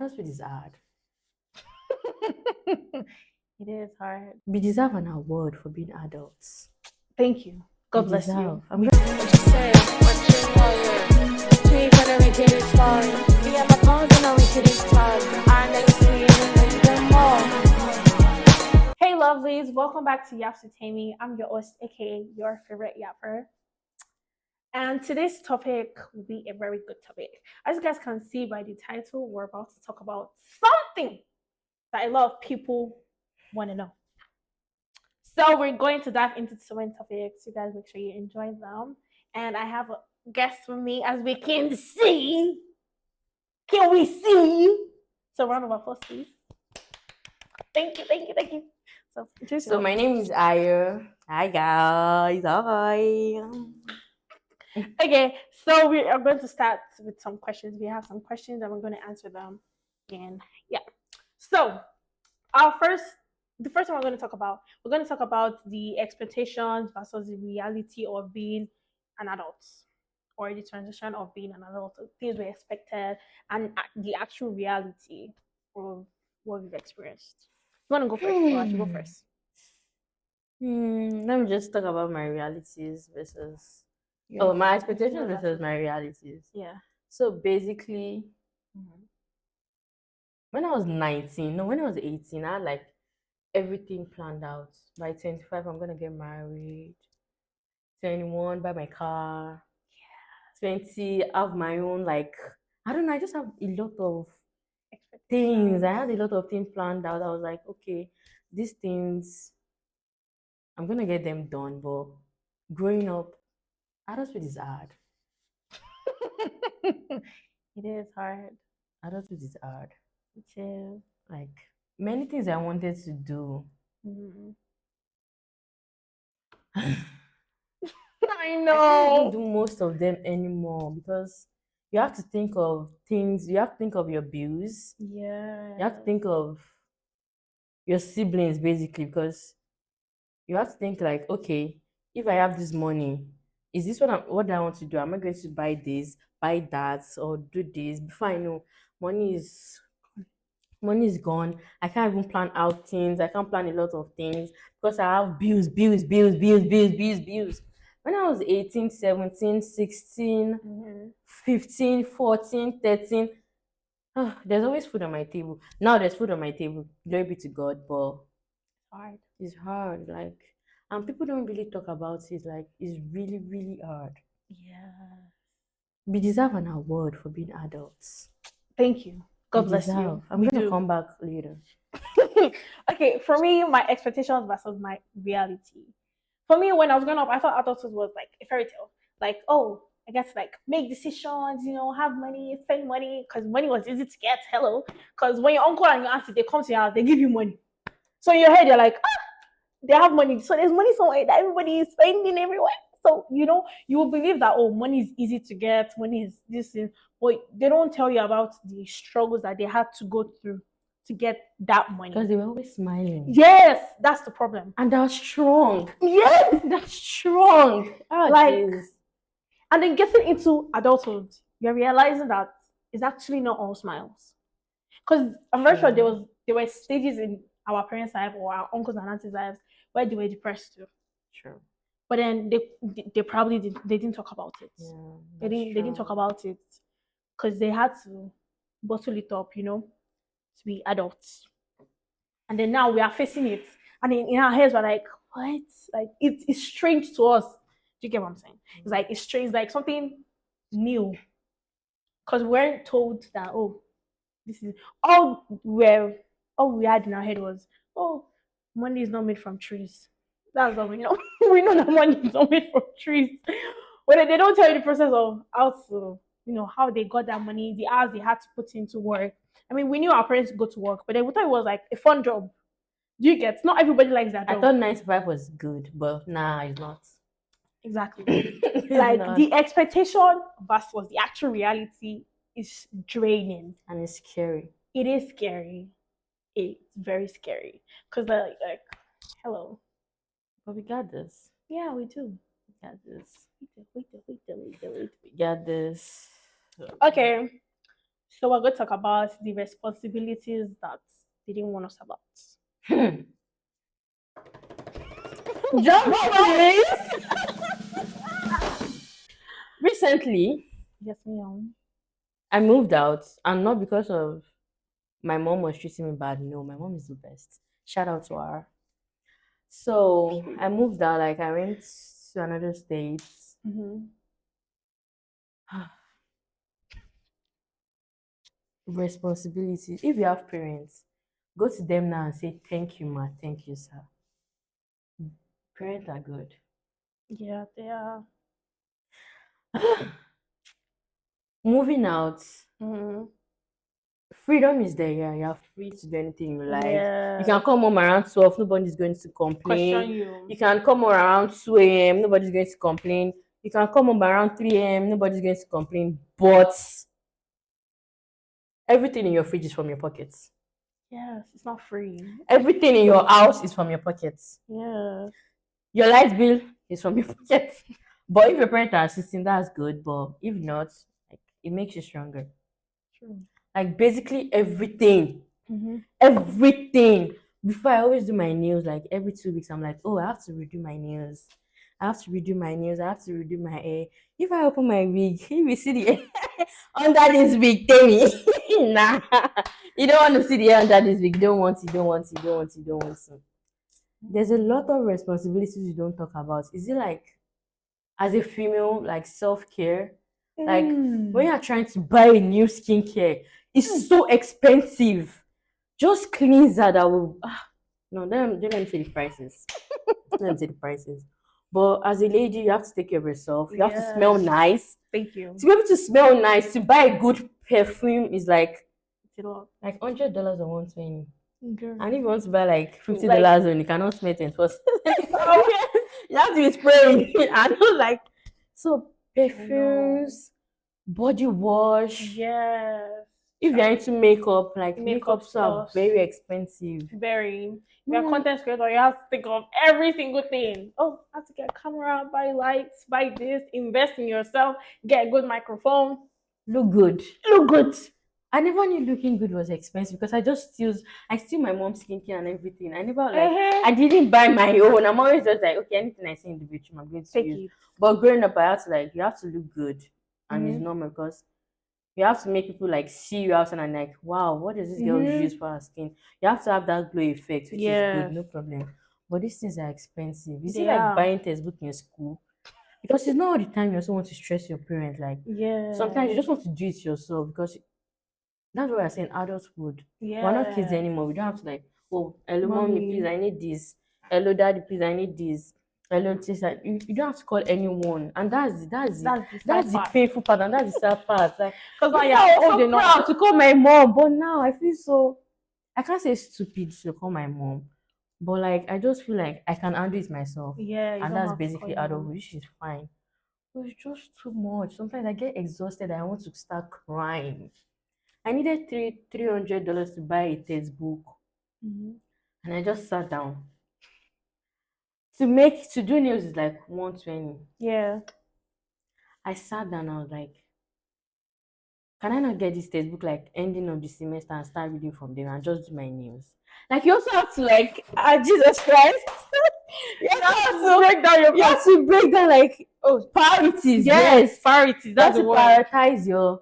Adulthood is hard. It is hard. We deserve an award for being adults. Thank you. God bless you. deserve. We- Hey lovelies, welcome back to Yaps with Temi. I'm your host, aka your favorite yapper. And today's topic will be a very good topic. As you guys can see by the title, we're about to talk about something that a lot of people want to know. So we're going to dive into so many topics. You guys make sure you enjoy them. And I have a guest with me, as we can see. Can we see? So round of applause, please. Thank you. So my name is Aya. Hi guys. Hi. Okay, so we are going to start with some questions. We have some questions and we're going to answer them. And yeah. So the first one we're going to talk about the expectations versus the reality of being an adult, or the transition of being an adult, things we expected and the actual reality of what we've experienced. You want to go first, or I should go first? Let me just talk about my realities versus my expectations versus my realities. Yeah. So basically, when I was 18, I had like everything planned out. By 25, I'm gonna get married. 21, buy my car. 20, have my own, like, I don't know, I just have a lot of things. I had a lot of things planned out. I was like, okay, these things, I'm gonna get them done. But growing up, adulthood is hard. It is hard. Adulthood is hard. It is. Like, many things I wanted to do. I I know. can't even do most of them anymore because you have to think of things. You have to think of your bills. Yeah. You have to think of your siblings, basically, because you have to think like, okay, if I have this money, is this what I want to do? Am I going to buy this, buy that, or do this? Before I know, money is gone. I can't even plan out things. I can't plan a lot of things because I have bills. When I was 18, 17, 16, 15, 14, 13, there's always food on my table. Now there's food on my table. Glory be to God, but Hard. it's hard. Like, and people don't really talk about it. Like, it's really, really hard. Yeah. We deserve an award for being adults. Thank you. God bless you. I'm going to come back later. Okay, for me, my expectations versus my reality. For me, when I was growing up, I thought adulthood was like a fairy tale. Like, oh, I guess like make decisions, have money, spend money, because money was easy to get. Hello, because when your uncle and your auntie they come to your house, they give you money. So in your head, you're like, they have money, so there's money somewhere that everybody is spending everywhere. So you will believe that money is easy to get, money is this thing, but they don't tell you about the struggles that they had to go through to get that money. Because they were always smiling. Yes, that's the problem. And they're strong. Yes, they're strong. Geez. And then getting into adulthood, you're realizing that it's actually not all smiles. Because I'm very sure there were stages in our parents' life or our uncles and aunties' lives where they were depressed too. Sure. But then they probably didn't talk about it. Yeah, they didn't talk about it because they had to bottle it up, to be adults. And then now we are facing it, and in our heads we're like, what? Like it's strange to us. Do you get what I'm saying? It's like it's strange, like something new, because we weren't told that this is all we had in our head was, money is not made from trees. That's all we know. We know that money is not made from trees. But they don't tell you the process of how to, how they got that money, the hours they had to put into work. I mean, we knew our parents go to work, but then we thought it was like a fun job. Do you get? Not everybody likes that job. I thought 9 to 5 was good, but nah, it's not. Exactly. Like the expectation versus the actual reality is draining. And it's scary. It is scary. It's very scary. Because like, hello. But we got this. Yeah, we do. We got this. We do. We got this. Okay. So we're going to talk about the responsibilities that they didn't want us about. Drum roll, Recently, Yes, ma'am. I moved out, and not because of my mom was treating me bad. No, my mom is the best. Shout out to her. So I moved out, like I went to another state. Mm-hmm. Responsibilities. If you have parents, go to them now and say, "Thank you, ma. Thank you, sir." Parents are good. Yeah, they are. Moving out, Mm-hmm. freedom is there. Yeah, you're free to do anything you like. You can Yeah. come home around 12, nobody's going to Question complain. you. You can come home around 2 a.m., nobody's going to complain. You can come home around 3 a.m., nobody's going to complain. But everything in your fridge is from your pockets. Yes, it's not free. Everything in your house is from your pockets. Yes. Your light bill is from your pockets. But if your parents are assisting, that's good. But if not, like, it makes you stronger. True. Like basically everything. Mm-hmm. Everything. Before, I always do my nails, like every 2 weeks. I'm like, oh, I have to redo my nails. I have to redo my nails. I have to redo my hair. If I open my wig, you will see the hair under this wig, Temi. Nah, you don't want to see the hair under this wig. You don't want it. You don't want it. You don't want it. You don't want it. There's a lot of responsibilities you don't talk about. Is it like, as a female, like self-care? Like when Mm. you're trying to buy a new skincare, it's so expensive. Just cleanser that will no, don't let me say the prices. Let me say the prices. But as a lady, you have to take care of yourself. You have to smell Yes. nice. Thank you. To be able to smell nice, to buy a good perfume is It's a lot. like $100 or 120. Girl. And if you want to buy like Like, $50 on, you cannot smell it first. You have to be spraying. I know, like, so I know. perfumes, body wash. Yes. If you're into makeup, like Makeup makeups are stuff. very expensive. Very. If No you're a one content creator, you have to think of every single thing. Oh, I have to get a camera, buy lights, buy this, invest in yourself, get a good microphone. look good. Look good. I never knew looking good was expensive because I steal my mom's skincare and everything. I never like Uh-huh. I didn't buy my own. I'm always just like, okay, anything I see in the bedroom, I'm going to Take use. it. But growing up, I had to like you have to look good, and it's Mm-hmm. normal because you have to make people like see you outside and like, wow, what does this girl use Mm-hmm. for her skin? You have to have that glow effect, which is good, Yes. no problem. But these things are expensive. You see, They like are. buying textbook in school because it's not all the time you also want to stress your parents. Like sometimes you Yes. just want to do it yourself because that's what I'm saying. Adulthood. We're not kids Yes. anymore. We don't have to like, oh, hello, mommy, please, Mommy. I need this. Hello, daddy, please, I need this. Hello, this. You don't have to call anyone, and That's the sad that's the part. painful part, and that's the sad part. Like Because now before, I you're was old so enough. proud to call my mom, but now I feel so. I can't say stupid to call my mom, but like I just feel like I can handle it myself, Yeah, you and don't that's have to call basically your adulthood, mom. which is fine. But it's just too much. Sometimes I get exhausted. I want to start crying. I needed $300 to buy a textbook, Mm-hmm. and I just sat down. To do nails is like 120. Yeah. I sat down. I was like, can I not get this textbook like ending of the semester and start reading from there and just do my nails? Like you also have to like, Jesus Christ. You have to break down your. You have to break down like priorities. Yes, Yes, priorities. you That's have the to word. prioritize your.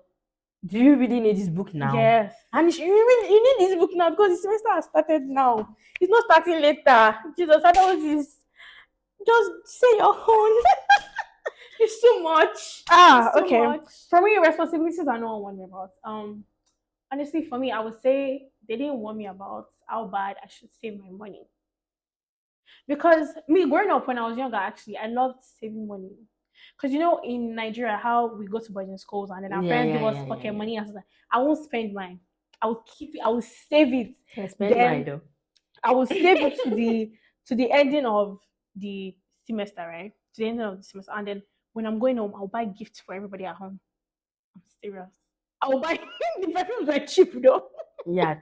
Do you really need this book now? Yes. And you need this book now because the semester has started now. It's not starting later. Jesus, I don't this. Just say your own. It's too much. It's too Okay. much. For me, responsibilities are not one about. Honestly, for me, I would say they didn't warn me about how bad I should save my money. Because me growing up when I was younger, actually, I loved saving money. Because in Nigeria, how we go to boarding schools and then our Yeah, parents yeah, give us yeah, yeah, pocket yeah. money and stuff. I won't spend mine. I will keep it. I will save it. I spend mine Then though. I will save it to the ending of the semester, right? To the ending of the semester, and then when I'm going home, I'll buy gifts for everybody at home. I'm serious. I will buy the perfumes were cheap though. Yeah.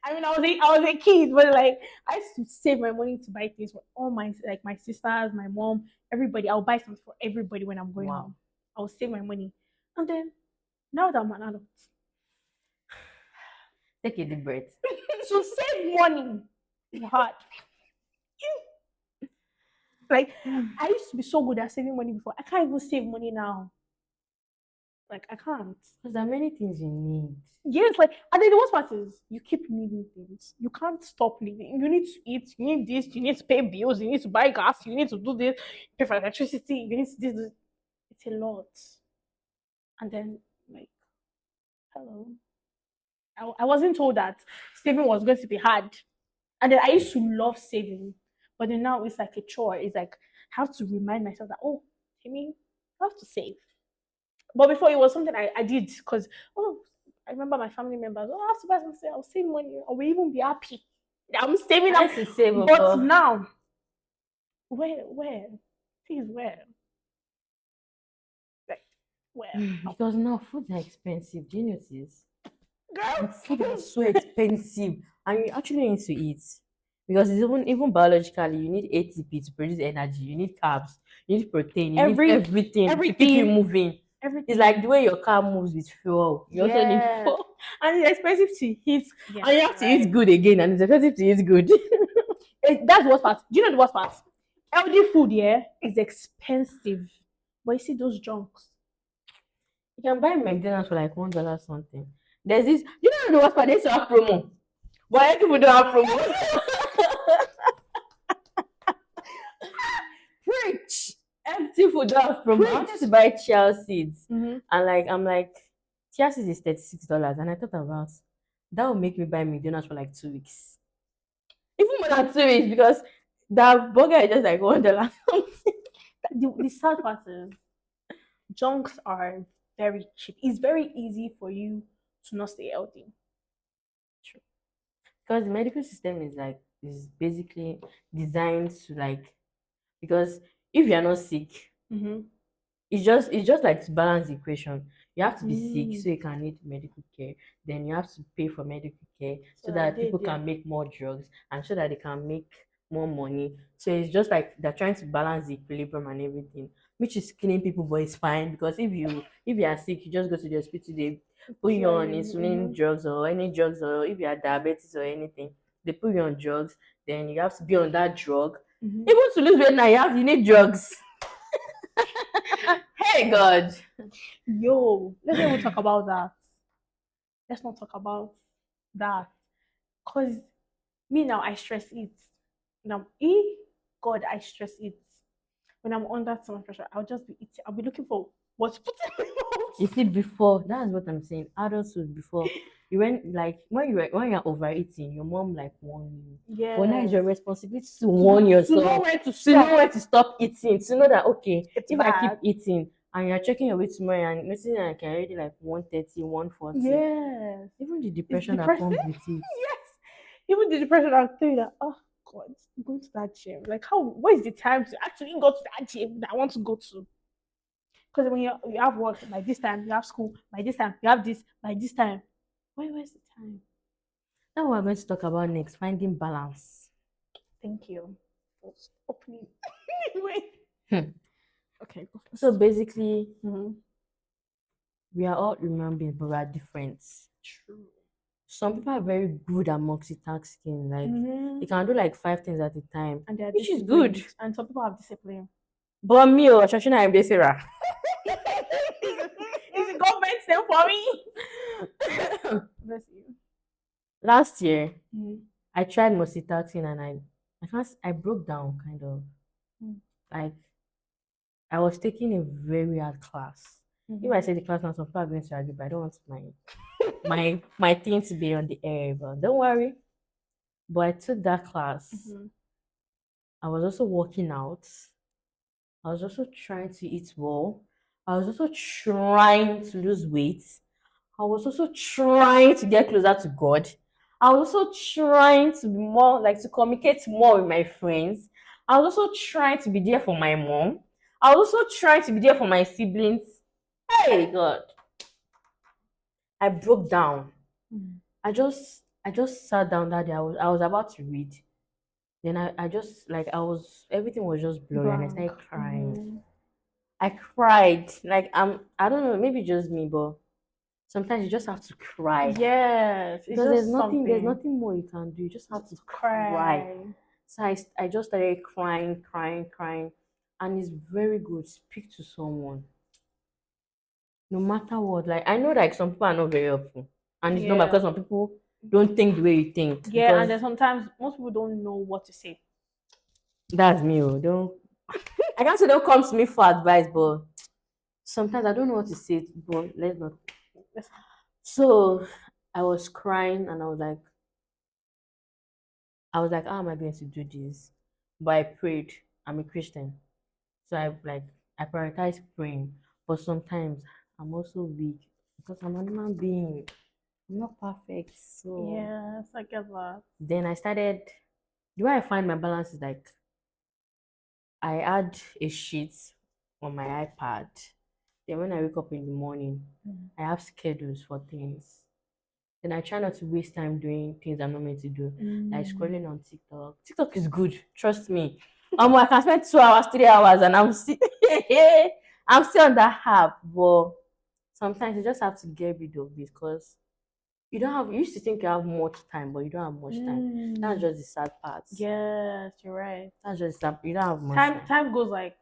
I mean, I was a kid, but like I used to save my money to buy things for all my sisters, my mom, everybody. I'll buy something for everybody when I'm going Wow. home. I'll save my money, and then now that I'm an adult, Take a deep breath. To save money is hard. Like I used to be so good at saving money before. I can't even save money now. Like I can't. Because there are many things you need. Yes, like and then the worst part is you keep needing things. You can't stop needing. You need to eat. You need this. You need to pay bills. You need to buy gas. You need to do this. Pay for electricity. You need to do this. It's a lot. And then like, hello. I wasn't told that saving was going to be hard. And then I used to love saving, but then now it's like a chore. It's like I have to remind myself that I mean, I have to save. But before it was something I did because I remember my family members. I have to buy something. I'll save money. I will even be happy. I'm saving I up. used to save But for now, where, please where, like where? because now foods are expensive. Do you notice? Girl, Food is so expensive, and you actually need to eat because it's even biologically you need ATP to produce energy. You need carbs, you need protein, you need everything to keep you moving. everything. It's like the way your car moves with fuel. You also need fuel, and it's expensive to eat, and you have to eat good again, and it's expensive to eat good. That's the worst part. Do you know the worst part? Healthy food, is expensive, but you see those junks. You can buy McDonald's for like $1 something. There's this. You know the worst part? They still have promo, but other people don't have promo. Preach. Empty food don't have promo. I wanted to buy chia seeds, and I'm like, chia seeds is $36, and I thought about that would make me buy McDonald's for like 2 weeks, even more than 2 weeks, because that burger is just like $1 something. The sad part is junks are very cheap. It's very easy for you to not stay healthy. True. Because the medical system is basically designed to because if you're not sick, it's just like to balance the equation. You have to be sick so you can need medical care. Then you have to pay for medical care so that people can make more drugs and so that they can make more money. So it's just like they're trying to balance the equilibrium and everything, which is killing people, but it's fine because if you are sick, you just go to the hospital, they put you on insulin drugs or any drugs, or if you are diabetes or anything, they put you on drugs. Then you have to be on that drug. Even to lose weight now, you need drugs. Hey God. Yo, let's not even talk about that. Let's not talk about that. Cause me now I stress it. Now, God, I stress it. When I'm under so much pressure, I'll just be eating. I'll be looking for what's put in my mouth. You see, before that's what I'm saying. Adulthood before you went like when you're overeating, your mom like warn you. Yeah. But now it's your responsibility to warn yourself. To know where to stop eating. To know that okay, if bad. I keep eating and you're checking your weight tomorrow and noticing that I can already like 130, 140. Yes. Even the depression that comes with it. Yes. Even the depression, I'll tell you that, oh God, I'm going to that gym. Like what is the time to actually go to that gym that I want to go to? Because when you have work by this time, you have school by this time, you have this by this time. Where's the time? Now we're going to talk about next, finding balance. Thank you for opening. Anyway. Okay. So basically, we are all human beings, but we are different. True. Some people are very good at multitasking. Like they can do like 5 things at a time, and which is good. And some people have discipline. But me, Shashina, I'm Desira. Is the government still for me? Bless you. Last year, I tried multitasking and I broke down kind of. Like I was taking a very hard class. If I say the class now, some people are going to argue, but I don't want my thing to be on the air. But don't worry. But I took that class. I was also working out. I was also trying to eat well. I was also trying to lose weight. I was also trying to get closer to God. I was also trying to be more to communicate more with my friends. I was also trying to be there for my mom. I was also trying to be there for my siblings. Hey God. I broke down. I just sat down that day. I was about to read. Then I just everything was just blurry and I started crying. I cried. I don't know, maybe just me, but sometimes you just have to cry. Yes, Because there's nothing more you can do. You just have to cry. So I just started crying, and it's very good. Speak to someone, no matter what. Like I know, like some people are not very helpful, and it's normal because some people don't think the way you think. Yeah, Because and then sometimes most people don't know what to say. that's me. Oh, don't I can't say don't come to me for advice, but sometimes I don't know what to say. But let's not. So I was crying, and I was like, how am I going to do this? But I prayed. I'm a Christian. So I prioritize praying. But sometimes I'm also weak because I'm a human being. I'm not perfect. So Yes, I get that. then I started the way I find my balance is like I add a sheet on my iPad. Then when I wake up in the morning, I have schedules for things. Then I try not to waste time doing things I'm not meant to do, like scrolling on TikTok. TikTok is good, trust me. I can spend 2 hours, 3 hours, and I'm still on that app. But sometimes you just have to get rid of it because you don't have. You used to think you have much time, but you don't have much time. That's just the sad part. Yes, you're right. That's just that you don't have much time. Time goes like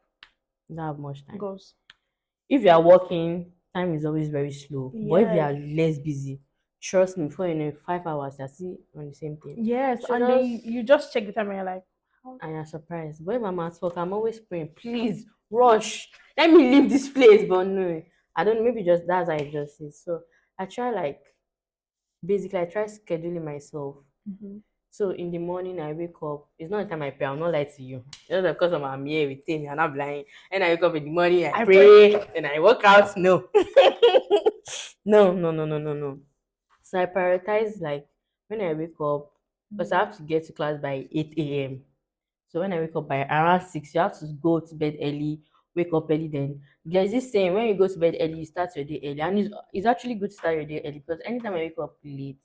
You don't have much time. goes. If you are working, time is always very slow. But if you are less busy, trust me, before you know 5 hours, you're still on the same thing. Yes, So and then you just check the time and you're like, and you're surprised. But if I'm at work, I'm always praying, please rush. Let me leave this place. But no, I don't know, maybe just that's how I just is. So I try basically I try scheduling myself. So in the morning I wake up. It's not the time I pray. I'll not lie to you. Just because I'm here with Temi, I'm not blind. And I wake up in the morning, I pray, and I work out. No, no, no, no, no, no, no. So I prioritize like when I wake up because I have to get to class by 8 a.m. So when I wake up by around 6, you have to go to bed early, wake up early. Then there's this saying when you go to bed early, you start your day early, and it's actually good to start your day early because anytime I wake up late,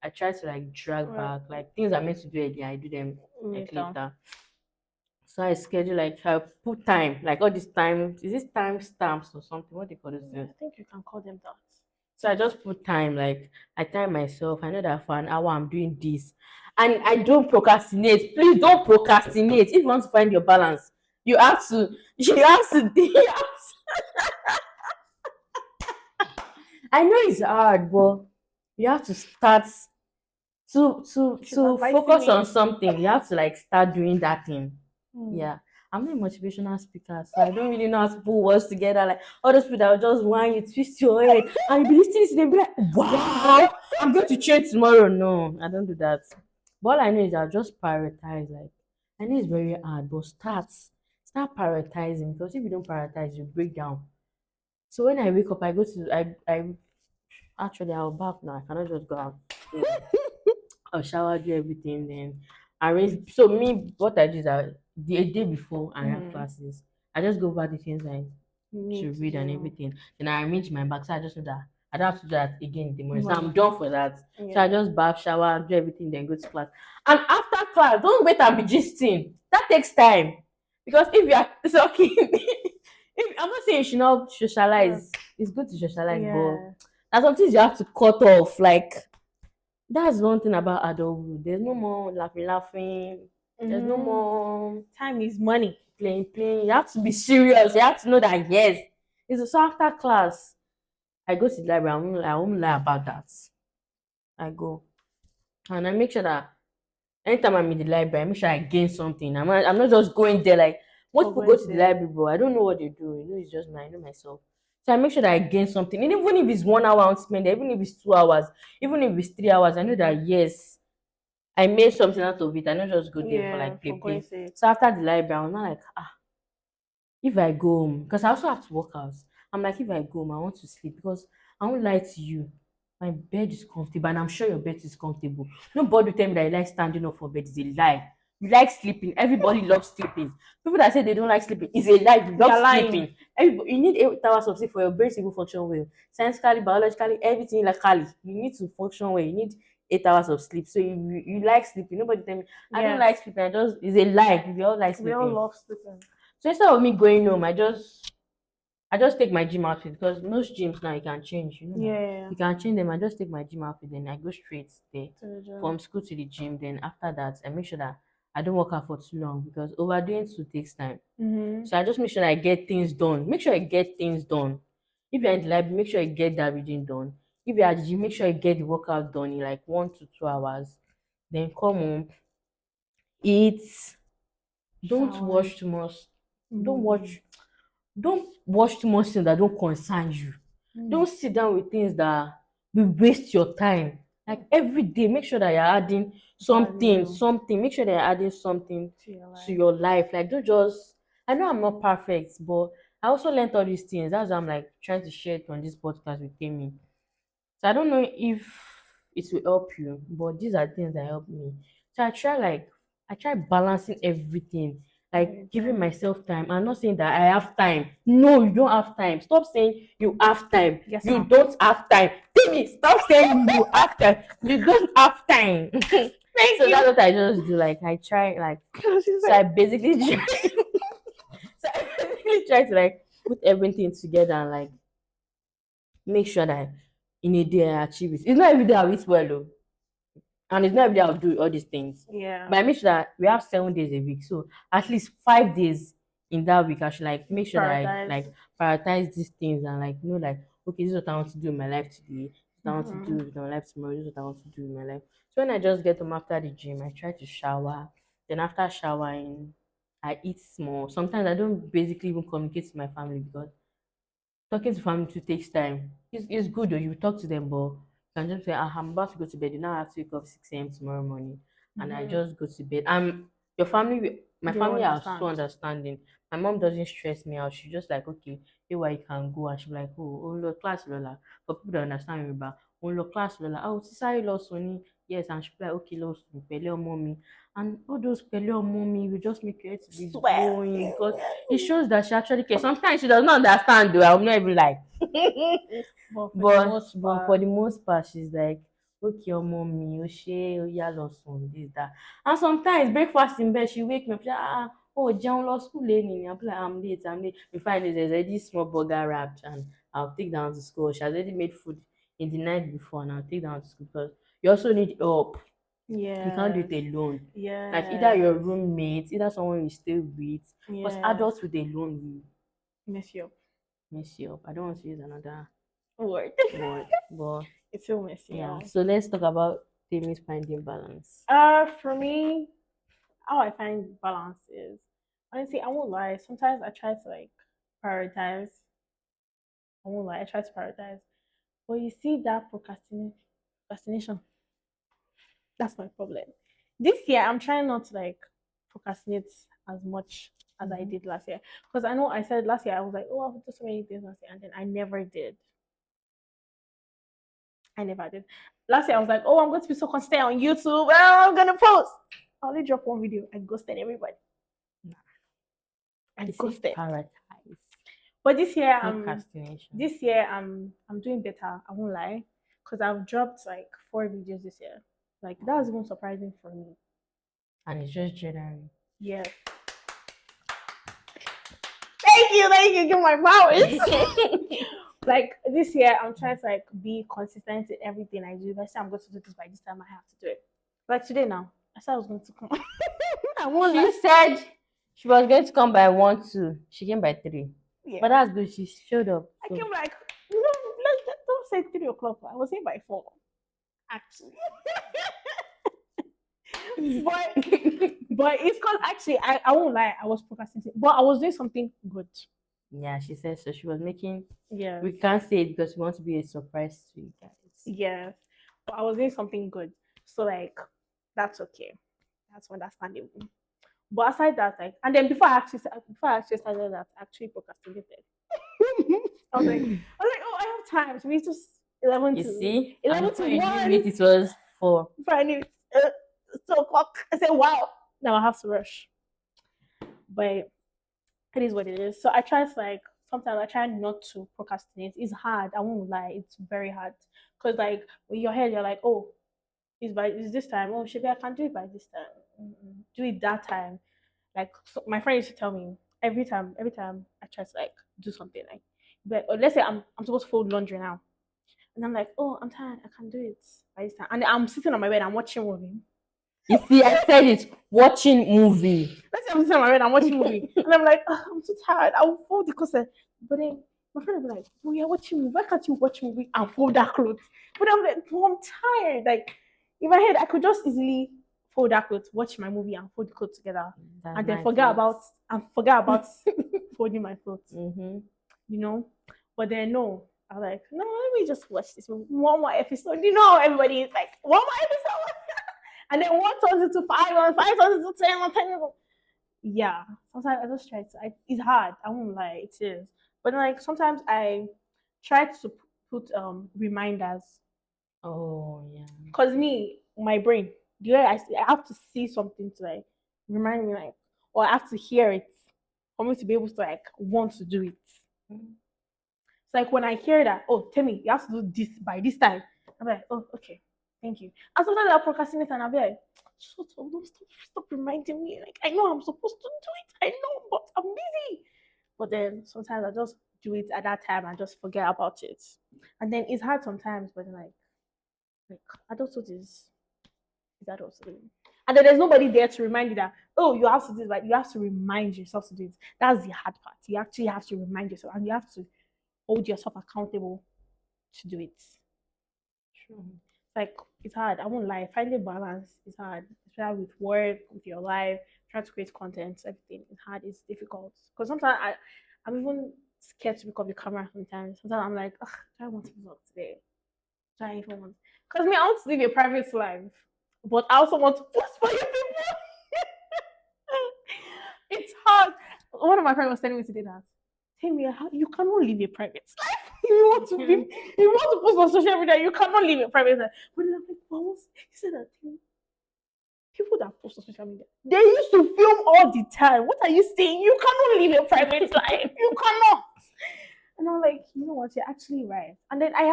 I try to like drag back like things I'm meant to do early, I do them like later. So I schedule like I put time, like all this time. Is this time stamps or something? What do you call this thing? I think you can call them that. So I just put time, like I time myself. I know that for an hour I'm doing this, and I don't procrastinate. Please don't procrastinate. If you want to find your balance, you have to. You have to. You have to I know it's hard, but you have to start to focus on something. You have to like start doing that thing. Yeah. I'm not a motivational speaker, so I don't really know how to put words together. Like all those people that will just want you twist your head and you be listening to them be like, wow, I'm going to change tomorrow. No, I don't do that. But all I know is I'll just prioritize. Like I know it's very hard, but start prioritizing because if you don't prioritize, you break down. So when I wake up, I go to I actually I'll bath now. I cannot just go out. I'll shower, do everything, then arrange. So me, what I do is the a day before I have classes, I just go over the things I should read and everything. Then I arrange my bag. So I just know that I don't have to do that again in the morning. So I'm done for that. So I just bath, shower, do everything, then go to class. And after class, don't wait and be gisting. That takes time. Because if you are it's okay. If, I'm not saying you should not socialize. It's good to socialize, but there's some things you have to cut off. Like that's one thing about adulthood. There's no more laughing. There's no more time is money. Playing. You have to be serious. You have to know that yes. It's so after class, I go to the library. I won't lie about that. I go and I make sure that anytime I'm in the library, I make sure I gain something. I'm not just going there like most people go to the library, bro. I don't know what they do. You know, it's just me. I know myself. So I make sure that I gain something. And even if it's 1 hour I want to spend there, even if it's 2 hours, even if it's 3 hours, I know that yes, I made something out of it. I don't just go there for like play. So after the library, I'm not like if I go home, because I also have to work out. I'm like, if I go home, I want to sleep because I won't lie to you. My bed is comfortable, and I'm sure your bed is comfortable. Nobody will tell me that you like standing up for bed. It's a lie. You like sleeping. Everybody loves sleeping. People that say they don't like sleeping is a lie. You love sleeping. Everybody, you need 8 hours of sleep for your brain to function well. Scientifically, biologically, everything like Kali. You need to function well. You need 8 hours of sleep. So you like sleeping. Nobody tell me I don't like sleeping. It's a lie. We all like sleeping. We all love sleeping. So instead of me going home, I I just take my gym outfit because most gyms now you can change, you know now. Yeah. You can change them. I just take my gym outfit, then I go straight there To the gym. from school to the gym. Then after that, I make sure that I don't work out for too long because overdoing too takes time. Mm-hmm. So I just make sure that I get things done. Make sure I get things done. If you're in the library, make sure you get that reading done. If you're at the gym, make sure you get the workout done in like 1 to 2 hours. Then come home, eat. Don't Shower. watch too much. Don't Mm. watch don't watch too much things that don't concern you. Mm. Don't sit down with things that will waste your time. Like every day, make sure that you're adding something, Value something. Make sure that you're adding something to your to life. your life. Like don't just. I know I'm not perfect, but I also learned all these things. That's why I'm like trying to share it on this podcast with Temi. So I don't know if it will help you, but these are things that help me. So I try balancing everything, like Very giving good. myself time. I'm not saying that I have time. No, you don't have time. Stop saying you have time. Yes, You ma'am. don't have time. Timmy, stop saying you have time. You don't have time. Thank So you. that's what I just do. Like I try like She's so like, I basically try, so I basically try to like put everything together and like make sure that in a day I achieve it. It's not every day I eat well though. And it's not every day I'll do all these things. yeah, But I make sure that we have 7 days a week. So at least 5 days in that week I should like make sure that I prioritize. like prioritize these things and like know like okay, this is what I want to do in my life today. This is what I want to Mm-hmm. do with my life tomorrow. This is what I want to do in my life. So when I just get home after the gym, I try to shower. Then after showering, I eat small. Sometimes I don't basically even communicate to my family because talking to family too takes time. It's good though, you talk to them, but you can just say, ah, I'm about to go to bed. You now have to wake up 6 a.m. tomorrow morning. And I Mm-hmm. just go to bed. Your family, my They family are so understand. understanding. My mom doesn't stress me out. She's just like, okay, here where you can go. And she'll be like, oh, look, class, Lola. For people that understand me, but oh, look, class, Lola. Oh, sorry, lost Sony. Yes, and she'll be like, okay, lost Pele mommy. And all those Pele mommy will just make your head to be Swear. going because it shows that she actually cares. Sometimes she does not understand though. I'm not even like But for the most but for part, the most part she's like, okay, your mommy, oh yeah, lost on this, that. And sometimes breakfast in bed, she wake me up, she like, oh, John lost school lane. I'm like, I'm late. We find there's already small burger wrapped and I'll take down to school. She has already made food in the night before and I'll take down to school because you also need help. You can't do yes, it alone. Like either your yes, roommate, either someone you stay with. Because yes. adults with alone will Mess you up. mess you up. I don't want to use another Word. word, but It's still messy, yeah. y'all. So let's talk about Timmy's finding balance. For me, how I find balance is honestly, I won't lie. Sometimes I try to like prioritize. I won't lie. I try to prioritize, but you see that procrastination. That's my problem. This year, I'm trying not to like procrastinate as much as I Mm-hmm. did last year because I know I said last year I was like, oh, I'll do so many things last year, and then I never did. I never did. Last year I was like, oh, I'm going to be so consistent on YouTube. Well, I'm gonna post. I only dropped one video. I ghosted everybody. I You see, ghosted. prioritize But procrastination. this year I'm doing better. I won't lie, because I've dropped like 4 videos this year. Like that was even surprising for me. And it's just January. Yeah. Thank you. Give my flowers. Like this year, I'm trying to like be consistent in everything I do. If I say I'm going to do this by this time, I have to do it. Like today now, I said I was going to come. I won't She lie. said she was going to come by 1 2. She came by 3. Yeah. But that's good. She showed up. I So came like, no, don't say 3 o'clock. I was here by 4. Actually. but but it's cause actually I won't lie, I was procrastinating. But I was doing something good. yeah, she said so. She was making. Yes. We can't say it because we want to be a surprise to you guys. Yes. But I was doing something good. So like that's okay. That's understandable. But aside that, like, and then before I actually started that, I actually procrastinated. Oh, I have time. So it's just 11 You to see? And 11 to before you knew 1. it, it was 4. Before I knew it, 2 o'clock. I said, wow, now I have to rush. But it is what it is. So I try to like sometimes I try not to procrastinate. It's hard. I won't lie. It's very hard because like in your head you're like, oh, it's this time. Oh, maybe I can do it by this time. Do it that time. Like so my friend used to tell me every time I try to like do something like But let's say I'm supposed to fold laundry now, and I'm like, oh, I'm tired, I can't do it by this time, and I'm sitting on my bed, I'm watching movie. You see, I said it. Watching movie. Let's say I'm sitting on my bed, I'm watching movie, and I'm like, oh, I'm too tired, I'll fold the closet. But then my friend will be like, oh, you're watching movie. Why can't you watch movie and fold that clothes? But I'm like, oh, I'm tired. Like in my head, I could just easily fold that clothes, watch my movie, and fold the clothes together, That's and then nice, forget about folding my clothes. Mm-hmm. You know. But then no, I'm like, no, let me just watch this one more episode. You know, everybody is like, one more episode, and then one turns into five, and five turns into 10, and 10. Yeah, sometimes I just try to. It's hard. I won't lie, it is. But like sometimes I try to put reminders. Oh yeah. Cause me, my brain, the way I have to see something to like remind me, like, or I have to hear it for me to be able to like want to do it. Mm-hmm. It's like when I hear that, oh, tell me, you have to do this by this time. I'm like, oh, okay, thank you. And sometimes I'll procrastinate and I'll be like, shut up, don't stop reminding me. Like, I know I'm supposed to do it. I know, but I'm busy. But then sometimes I just do it at that time and just forget about it. And then it's hard sometimes, but like adulthood is adulthood. And then there's nobody there to remind you that, oh, you have to do this, but you have to remind yourself to do it. That's the hard part. You actually have to remind yourself and you have to hold yourself accountable to do it. True. Like it's hard. I won't lie. Finding balance is hard, especially with work, with your life, trying to create content, everything. It's hard. It's difficult because sometimes I'm even scared to pick up the camera. Sometimes I'm like, ugh, do I want to vlog today? Do I even want? Because me, I want to live a private life, but I also want to post for you people. It's hard. One of my friends was telling me today that, Temi, you cannot live a private life. You want to be, you want to post on social media, you cannot live a private life. But then I'm like, what? He said that people that post on social media, they used to film all the time. What are you saying? You cannot live a private life. You cannot. And I'm like, you know what? You're actually right. And then I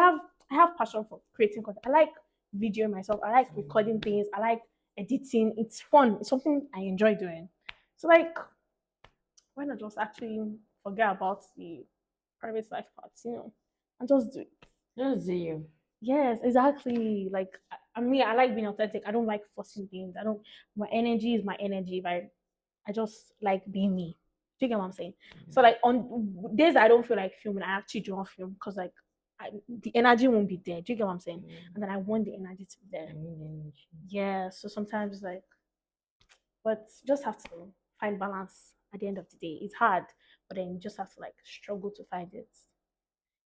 have passion for creating content. I like videoing myself. I like recording things. I like editing. It's fun. It's something I enjoy doing. So like, why not just actually forget about the private life parts, and just do it. Just do you. Yes, exactly. Like I mean, I like being authentic. I don't like forcing things. I don't. My energy is my energy. I just like being me. Do you get what I'm saying? So like on days I don't feel like filming, I actually don't film because like the energy won't be there. Do you get what I'm saying? And then I want the energy to be there. I need energy. Yeah. So sometimes it's like, but just have to find balance at the end of the day. It's hard, but then you just have to like struggle to find it.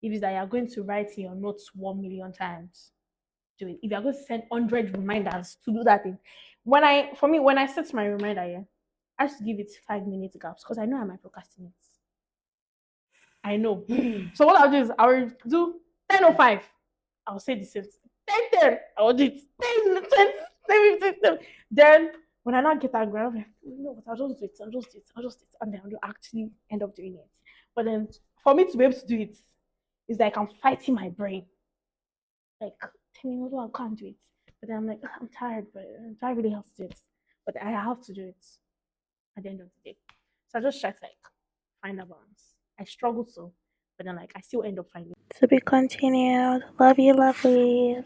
If it's that you're going to write in your notes 1 million times, do it. If you're going to send 100 reminders to do that thing, when I set my reminder, yeah, I have to give it 5 minutes gaps because I know I might procrastinate. I know. So what I'll do is I'll do 10:05. I'll say the same thing. 10:10. I'll do it. 10, 10, 10, 15, 10. Then when I now get angry, I'm like, you know what, I'll just do it. I'll just do it. And then I'll actually end up doing it. But then for me to be able to do it, it's like I'm fighting my brain. Like, Temiloluwa, I can't do it. But then I'm like, I'm tired, but do I really have to do it? But I have to do it at the end of the day. So I just try to like find a balance. I struggle to, but then like I still end up finding. To be continued. Love you, lovely.